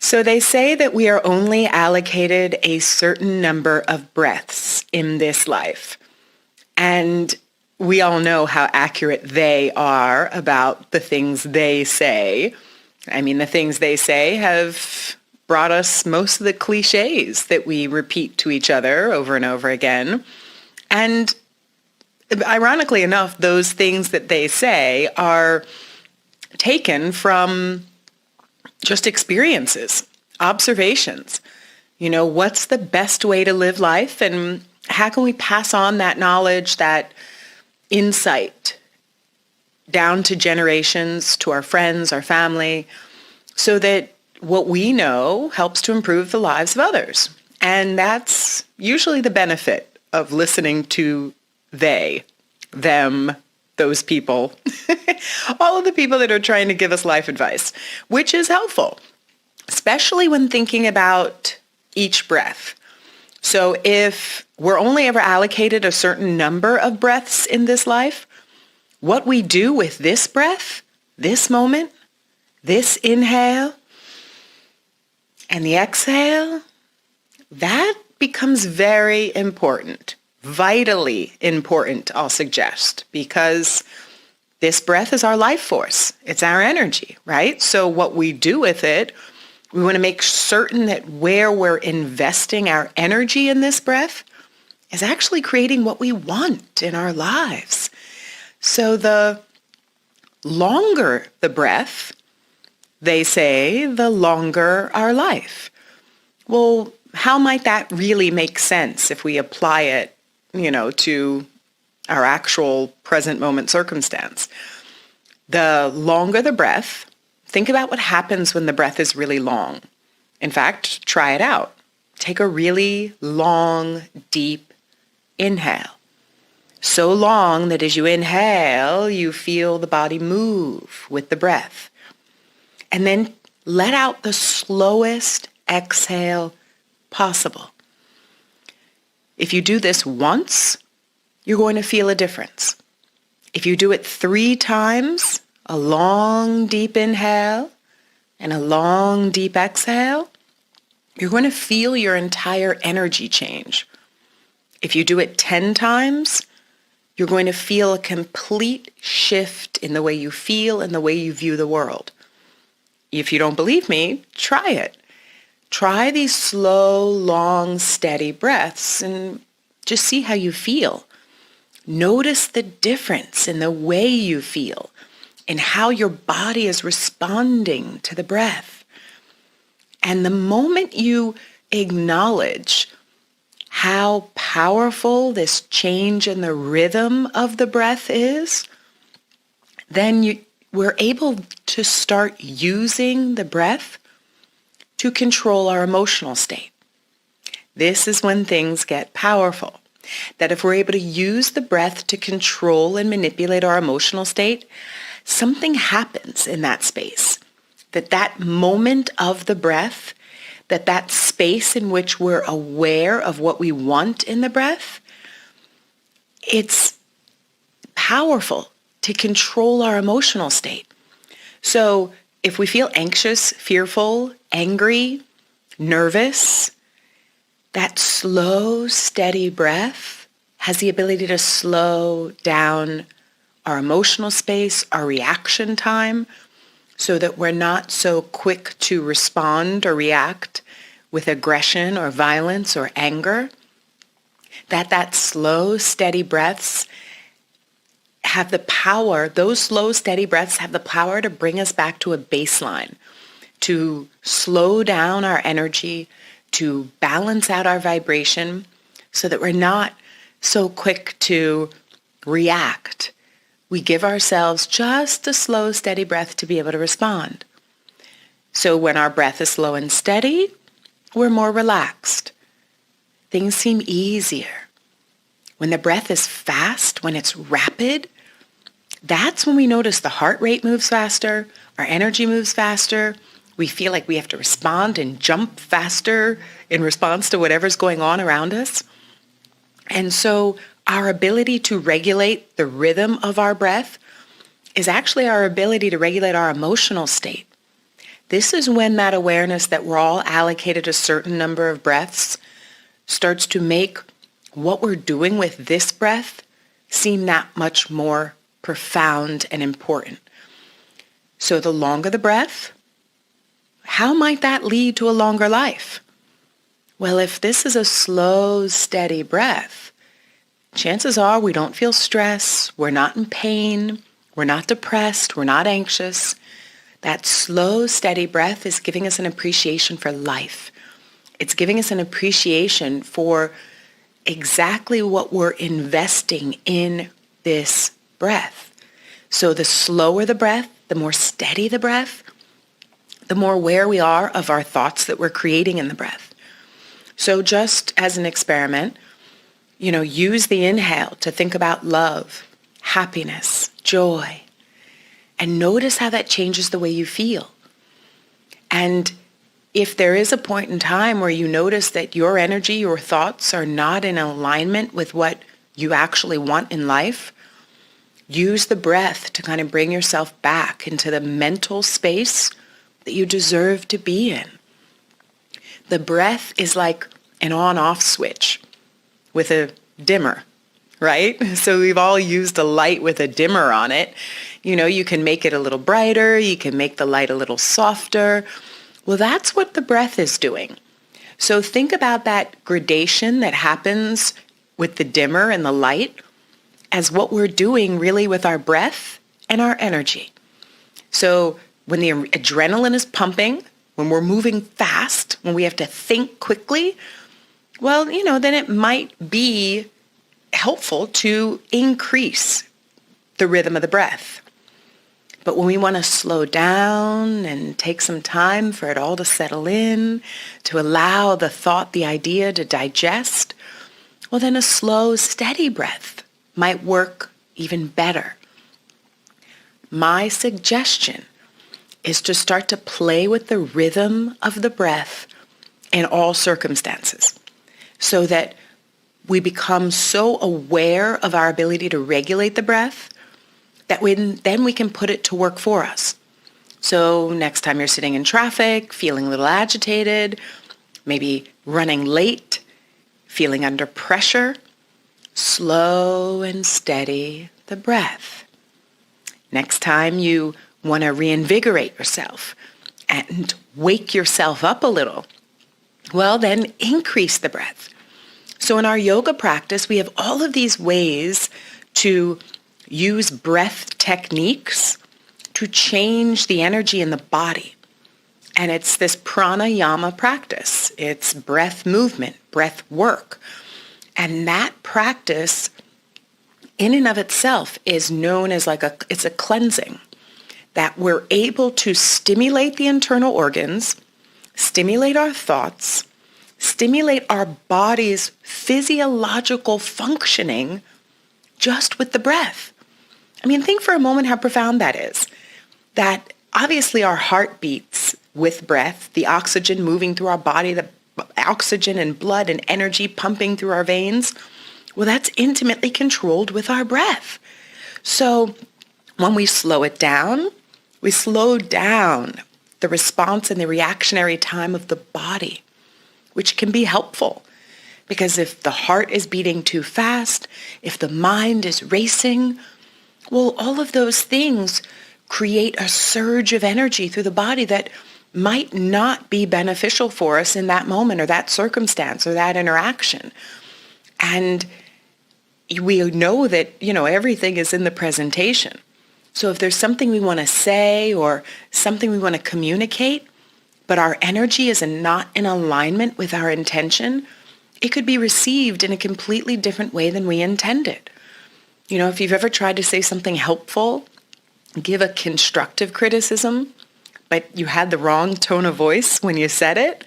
So they say that we are only allocated a certain number of breaths in this life. And we all know how accurate they are about the things they say. I mean, the things they say have brought us most of the cliches that we repeat to each other over and over again. And ironically enough, those things that they say are taken from just experiences, observations. You know, what's the best way to live life, and how can we pass on that knowledge, that insight down to generations, to our friends, our family, so that what we know helps to improve the lives of others. And that's usually the benefit of listening to they, them, those people, all of the people that are trying to give us life advice, which is helpful, especially when thinking about each breath. So if we're only ever allocated a certain number of breaths in this life, what we do with this breath, this moment, this inhale, and the exhale, that becomes very important, vitally important, I'll suggest, because this breath is our life force. It's our energy, right? So what we do with it, we want to make certain that where we're investing our energy in this breath is actually creating what we want in our lives. So the longer the breath, they say, the longer our life. Well, how might that really make sense if we apply it, to our actual present moment circumstance? The longer the breath, think about what happens when the breath is really long. In fact, try it out. Take a really long, deep inhale. So long that as you inhale, you feel the body move with the breath. And then let out the slowest exhale possible. If you do this once, you're going to feel a difference. If you do it 3 times, a long, deep inhale and a long, deep exhale, you're going to feel your entire energy change. If you do it 10 times, you're going to feel a complete shift in the way you feel and the way you view the world. If you don't believe me, try it. Try these slow, long, steady breaths and just see how you feel. Notice the difference in the way you feel and how your body is responding to the breath. And the moment you acknowledge how powerful this change in the rhythm of the breath is, then we're able to start using the breath to control our emotional state. This is when things get powerful. That if we're able to use the breath to control and manipulate our emotional state, something happens in that space. That moment of the breath, that space in which we're aware of what we want in the breath, it's powerful to control our emotional state. So if we feel anxious, fearful, angry, nervous, that slow, steady breath has the ability to slow down our emotional space, our reaction time, so that we're not so quick to respond or react with aggression or violence or anger. That slow, steady breaths have the power, those slow, steady breaths have the power to bring us back to a baseline, to slow down our energy, to balance out our vibration so that we're not so quick to react. We give ourselves just a slow, steady breath to be able to respond. So when our breath is slow and steady, we're more relaxed. Things seem easier. When the breath is fast, when it's rapid, that's when we notice the heart rate moves faster, our energy moves faster. We feel like we have to respond and jump faster in response to whatever's going on around us. And so our ability to regulate the rhythm of our breath is actually our ability to regulate our emotional state. This is when that awareness that we're all allocated a certain number of breaths starts to make what we're doing with this breath seem that much more profound and important. So the longer the breath, how might that lead to a longer life? Well, if this is a slow, steady breath, chances are we don't feel stress, we're not in pain, we're not depressed, we're not anxious. That slow, steady breath is giving us an appreciation for life. It's giving us an appreciation for exactly what we're investing in this breath. So the slower the breath, the more steady the breath, the more aware we are of our thoughts that we're creating in the breath. So just as an experiment, use the inhale to think about love, happiness, joy, and notice how that changes the way you feel. And if there is a point in time where you notice that your energy, your thoughts are not in alignment with what you actually want in life, use the breath to kind of bring yourself back into the mental space that you deserve to be in. The breath is like an on-off switch with a dimmer, right? So we've all used a light with a dimmer on it. You can make it a little brighter, you can make the light a little softer. Well, that's what the breath is doing. So think about that gradation that happens with the dimmer and the light as what we're doing really with our breath and our energy. So when the adrenaline is pumping, when we're moving fast, when we have to think quickly, well, then it might be helpful to increase the rhythm of the breath. But when we want to slow down and take some time for it all to settle in, to allow the thought, the idea to digest, well, then a slow, steady breath might work even better. My suggestion is to start to play with the rhythm of the breath in all circumstances so that we become so aware of our ability to regulate the breath that then we can put it to work for us. So next time you're sitting in traffic, feeling a little agitated, maybe running late, feeling under pressure, slow and steady the breath. Next time you want to reinvigorate yourself and wake yourself up a little, well, then increase the breath. So in our yoga practice, we have all of these ways to use breath techniques to change the energy in the body. And it's this pranayama practice. It's breath movement, breath work. And that practice in and of itself is known as it's a cleansing, that we're able to stimulate the internal organs, stimulate our thoughts, stimulate our body's physiological functioning just with the breath. Think for a moment how profound that is. That obviously our heart beats with breath, the oxygen moving through our body, the oxygen and blood and energy pumping through our veins. Well, that's intimately controlled with our breath. So when we slow it down, we slow down the response and the reactionary time of the body, which can be helpful. Because if the heart is beating too fast, if the mind is racing, well, all of those things create a surge of energy through the body that might not be beneficial for us in that moment or that circumstance or that interaction. And we know that, everything is in the presentation. So if there's something we want to say or something we want to communicate, but our energy is not in alignment with our intention, it could be received in a completely different way than we intended. If you've ever tried to say something helpful, give a constructive criticism, but you had the wrong tone of voice when you said it,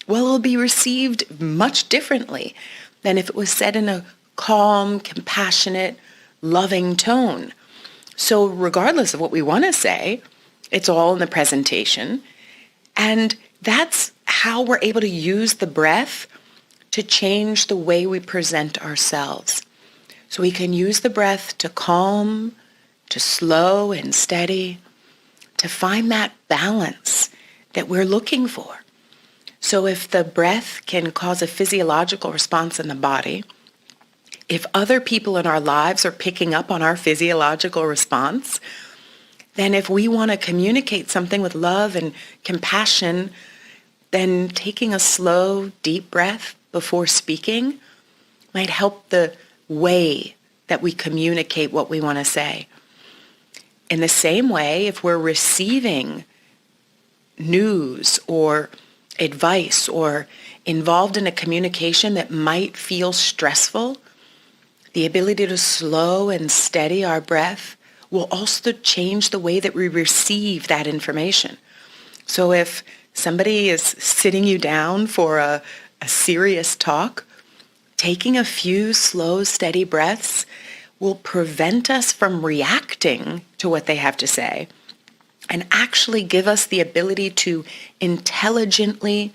well, it'll be received much differently than if it was said in a calm, compassionate, loving tone. So regardless of what we want to say, it's all in the presentation. And that's how we're able to use the breath to change the way we present ourselves. So we can use the breath to calm, to slow and steady, to find that balance that we're looking for. So if the breath can cause a physiological response in the body, if other people in our lives are picking up on our physiological response, then if we want to communicate something with love and compassion, then taking a slow, deep breath before speaking might help the way that we communicate what we want to say. In the same way, if we're receiving news or advice or involved in a communication that might feel stressful, the ability to slow and steady our breath will also change the way that we receive that information. So if somebody is sitting you down for a serious talk, taking a few slow, steady breaths will prevent us from reacting to what they have to say and actually give us the ability to intelligently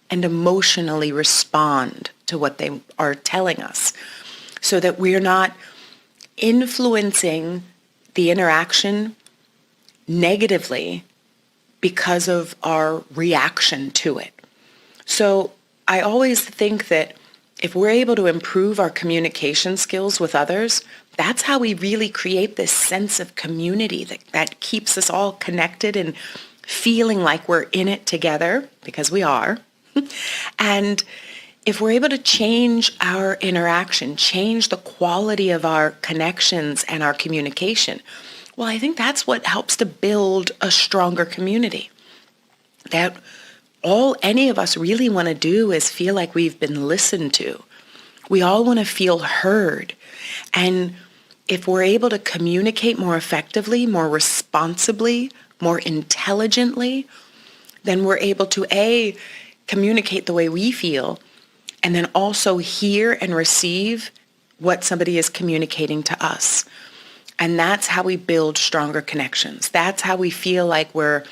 and emotionally respond to what they are telling us, so that we're not influencing the interaction negatively because of our reaction to it. So I always think that if we're able to improve our communication skills with others, that's how we really create this sense of community that keeps us all connected and feeling like we're in it together, because we are. And if we're able to change our interaction, change the quality of our connections and our communication, well, I think that's what helps to build a stronger community. That all any of us really want to do is feel like we've been listened to. We all want to feel heard. And if we're able to communicate more effectively, more responsibly, more intelligently, then we're able to, A, communicate the way we feel, and then also hear and receive what somebody is communicating to us. And that's how we build stronger connections. That's how we feel like we're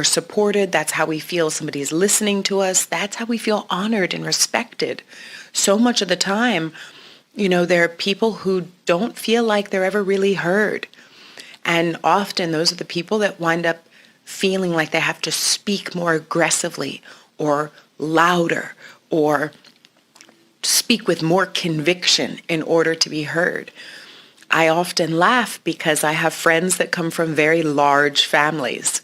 supported. That's how we feel somebody is listening to us. That's how we feel honored and respected. So much of the time, there are people who don't feel like they're ever really heard. And often those are the people that wind up feeling like they have to speak more aggressively or louder or speak with more conviction in order to be heard. I often laugh because I have friends that come from very large families.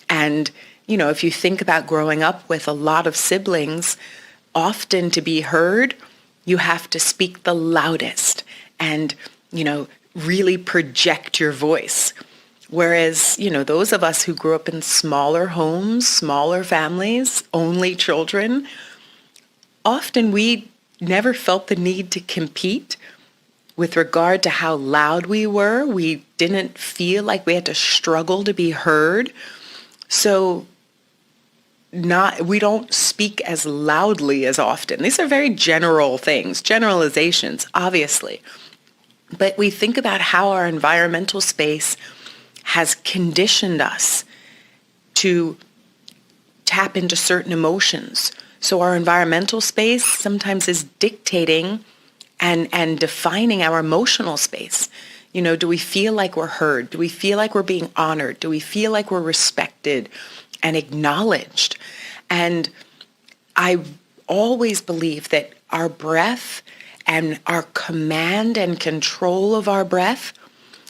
And, if you think about growing up with a lot of siblings, often to be heard, you have to speak the loudest and, really project your voice. Whereas, those of us who grew up in smaller homes, smaller families, only children, often we never felt the need to compete with regard to how loud we were. We didn't feel like we had to struggle to be heard. So we don't speak as loudly as often. These are very general things, generalizations, obviously. But we think about how our environmental space has conditioned us to tap into certain emotions. So our environmental space sometimes is dictating and defining our emotional space. Do we feel like we're heard? Do we feel like we're being honored? Do we feel like we're respected and acknowledged? And I always believe that our breath and our command and control of our breath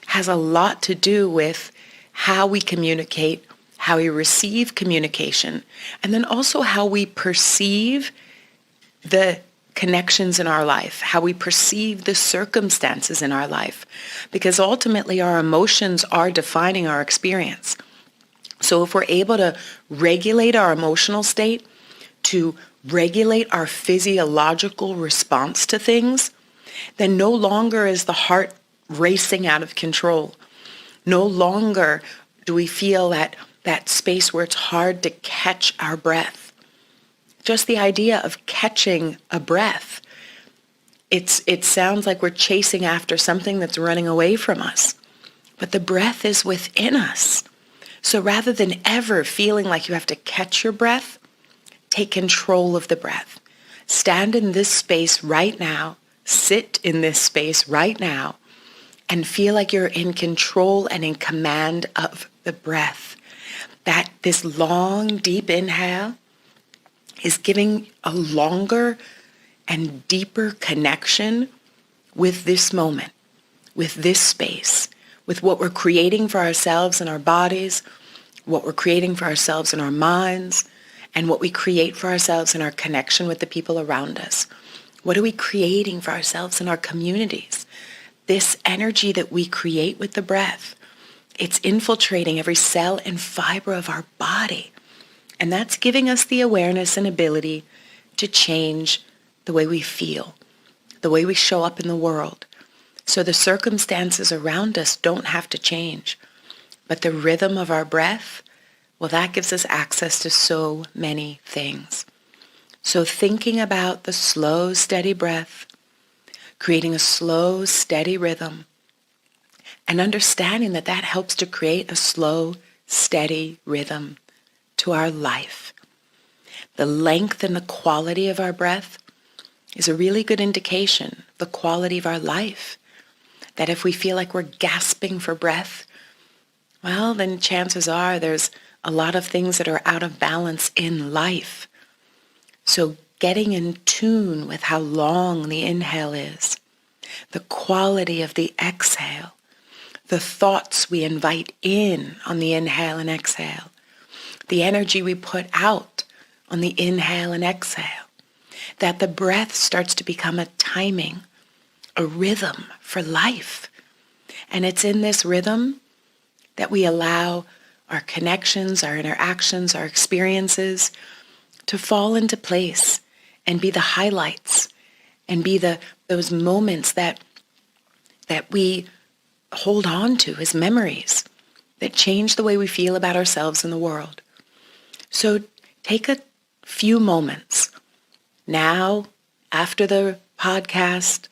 has a lot to do with how we communicate, how we receive communication, and then also how we perceive the connections in our life, how we perceive the circumstances in our life, because ultimately our emotions are defining our experience. So if we're able to regulate our emotional state, to regulate our physiological response to things, then no longer is the heart racing out of control. No longer do we feel that space where it's hard to catch our breath. Just the idea of catching a breath, it sounds like we're chasing after something that's running away from us. But the breath is within us. So rather than ever feeling like you have to catch your breath, take control of the breath. Stand in this space right now, sit in this space right now, and feel like you're in control and in command of the breath. that this long, deep inhale is giving a longer and deeper connection with this moment, with this space, with what we're creating for ourselves and our bodies, what we're creating for ourselves in our minds, and what we create for ourselves in our connection with the people around us. What are we creating for ourselves in our communities? This energy that we create with the breath, it's infiltrating every cell and fiber of our body. And that's giving us the awareness and ability to change the way we feel, the way we show up in the world. So the circumstances around us don't have to change. But the rhythm of our breath, well, that gives us access to so many things. So thinking about the slow, steady breath, creating a slow, steady rhythm, and understanding that that helps to create a slow, steady rhythm to our life. The length and the quality of our breath is a really good indication of the quality of our life. That if we feel like we're gasping for breath, well, then chances are there's a lot of things that are out of balance in life. So getting in tune with how long the inhale is, the quality of the exhale, the thoughts we invite in on the inhale and exhale, the energy we put out on the inhale and exhale, that the breath starts to become a timing, a rhythm for life. And it's in this rhythm that we allow our connections, our interactions, our experiences to fall into place and be the highlights and be those moments that we hold on to as memories that change the way we feel about ourselves and the world. So take a few moments now, after the podcast,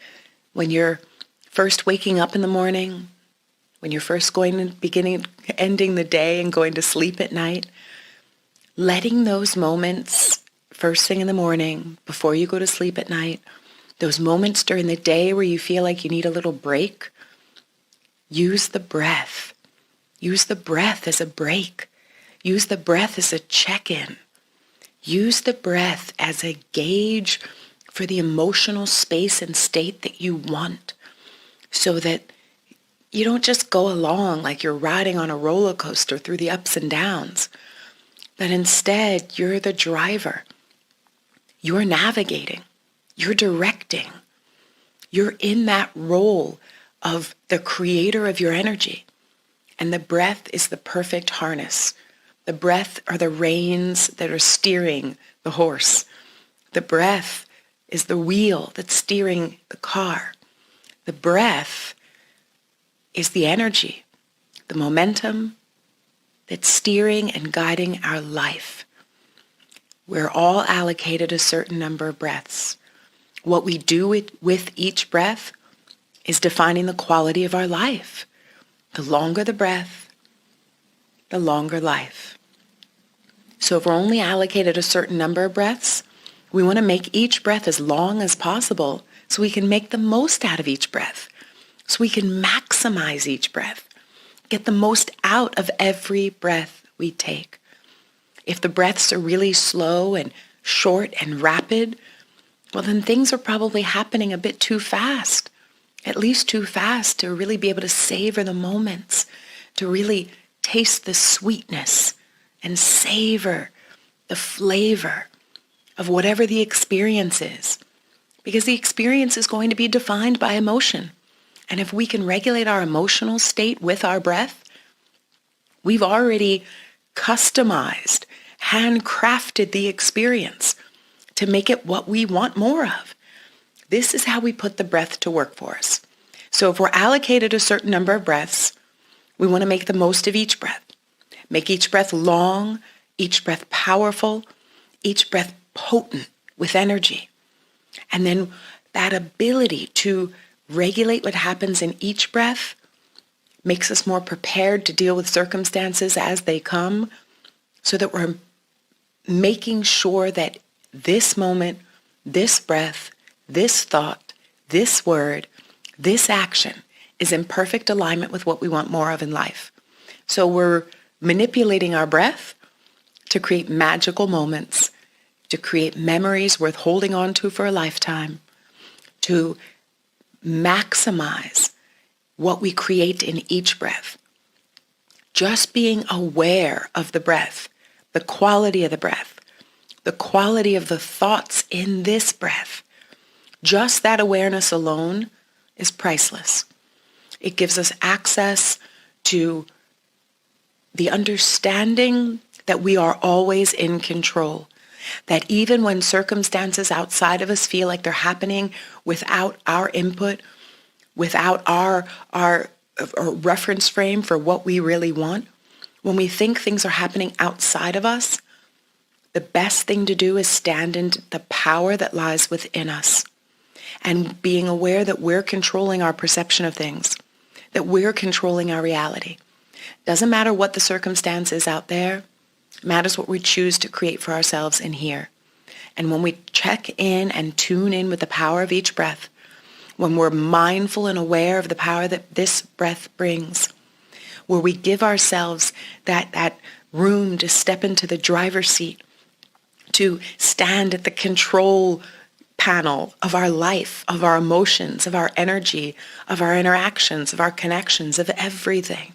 when you're first waking up in the morning, when you're first ending the day and going to sleep at night, letting those moments first thing in the morning, before you go to sleep at night, those moments during the day where you feel like you need a little break, use the breath. Use the breath as a break. Use the breath as a check-in. Use the breath as a gauge for the emotional space and state that you want, so that you don't just go along like you're riding on a roller coaster through the ups and downs, but instead you're the driver. You're navigating. You're directing. You're in that role of the creator of your energy. And the breath is the perfect harness. The breath are the reins that are steering the horse. The breath is the wheel that's steering the car. The breath is the energy, the momentum that's steering and guiding our life. We're all allocated a certain number of breaths. What we do with each breath is defining the quality of our life. The longer the breath, the longer life. So if we're only allocated a certain number of breaths, we want to make each breath as long as possible so we can make the most out of each breath, so we can maximize each breath, get the most out of every breath we take. If the breaths are really slow and short and rapid, well, then things are probably happening a bit too fast, at least too fast to really be able to savor the moments, to really taste the sweetness and savor the flavor of whatever the experience is. Because the experience is going to be defined by emotion. And if we can regulate our emotional state with our breath, we've already customized, handcrafted the experience to make it what we want more of. This is how we put the breath to work for us. So if we're allocated a certain number of breaths, we want to make the most of each breath. Make each breath long, each breath powerful, each breath potent with energy. And then that ability to regulate what happens in each breath makes us more prepared to deal with circumstances as they come, so that we're making sure that this moment, this breath, this thought, this word, this action is in perfect alignment with what we want more of in life. So we're manipulating our breath to create magical moments, to create memories worth holding on to for a lifetime, to maximize what we create in each breath. Just being aware of the breath, the quality of the breath, the quality of the thoughts in this breath, just that awareness alone is priceless. It gives us access to the understanding that we are always in control, that even when circumstances outside of us feel like they're happening without our input, without our reference frame for what we really want, when we think things are happening outside of us, the best thing to do is stand in the power that lies within us and being aware that we're controlling our perception of things, that we're controlling our reality. Doesn't matter what the circumstance is out there, it matters what we choose to create for ourselves in here. And when we check in and tune in with the power of each breath, when we're mindful and aware of the power that this breath brings, where we give ourselves that room to step into the driver's seat, to stand at the control panel of our life, of our emotions, of our energy, of our interactions, of our connections, of everything.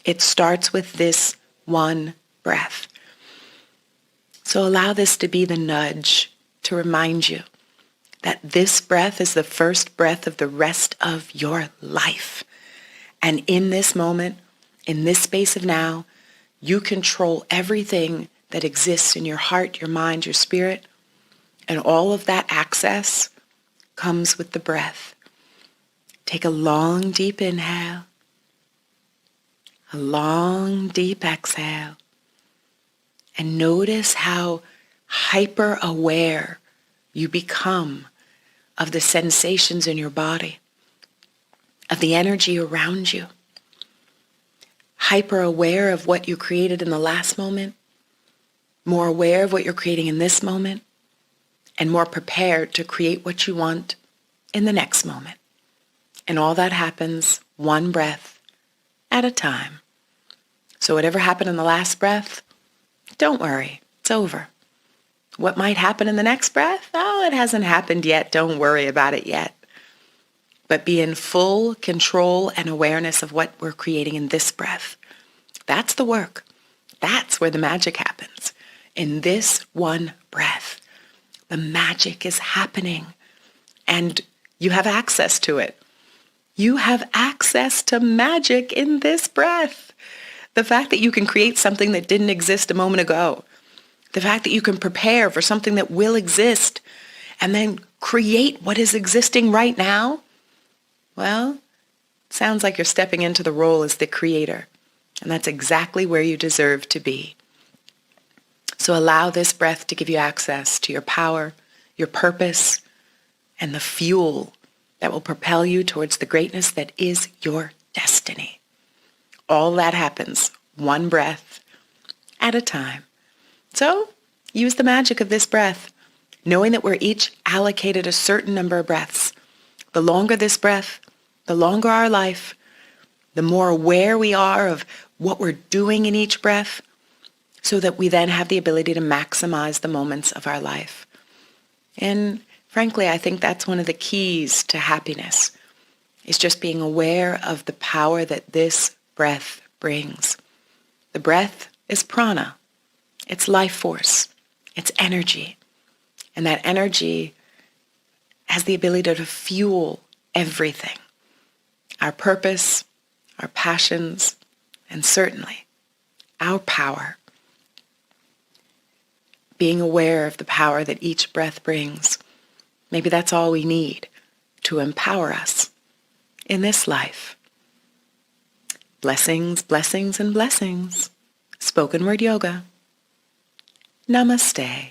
It starts with this one breath. So allow this to be the nudge to remind you that this breath is the first breath of the rest of your life. And in this moment, in this space of now, you control everything that exists in your heart, your mind, your spirit, and all of that access comes with the breath. Take a long, deep inhale, a long, deep exhale, and notice how hyper-aware you become of the sensations in your body, of the energy around you. Hyper-aware of what you created in the last moment, more aware of what you're creating in this moment, and more prepared to create what you want in the next moment. And all that happens one breath at a time. So whatever happened in the last breath, don't worry, it's over. What might happen in the next breath? Oh, it hasn't happened yet. Don't worry about it yet. But be in full control and awareness of what we're creating in this breath. That's the work. That's where the magic happens. In this one breath, the magic is happening, and you have access to it. You have access to magic in this breath. The fact that you can create something that didn't exist a moment ago, the fact that you can prepare for something that will exist and then create what is existing right now, well, it sounds like you're stepping into the role as the creator, and that's exactly where you deserve to be. So allow this breath to give you access to your power, your purpose, and the fuel that will propel you towards the greatness that is your destiny. All that happens one breath at a time. So use the magic of this breath, knowing that we're each allocated a certain number of breaths. The longer this breath, the longer our life, the more aware we are of what we're doing in each breath, so that we then have the ability to maximize the moments of our life. And frankly, I think that's one of the keys to happiness, is just being aware of the power that this breath brings. The breath is prana. It's life force. It's energy. And that energy has the ability to fuel everything. Our purpose, our passions, and certainly our power. Being aware of the power that each breath brings. Maybe that's all we need to empower us in this life. Blessings, blessings, and blessings. Spoken Word Yoga. Namaste.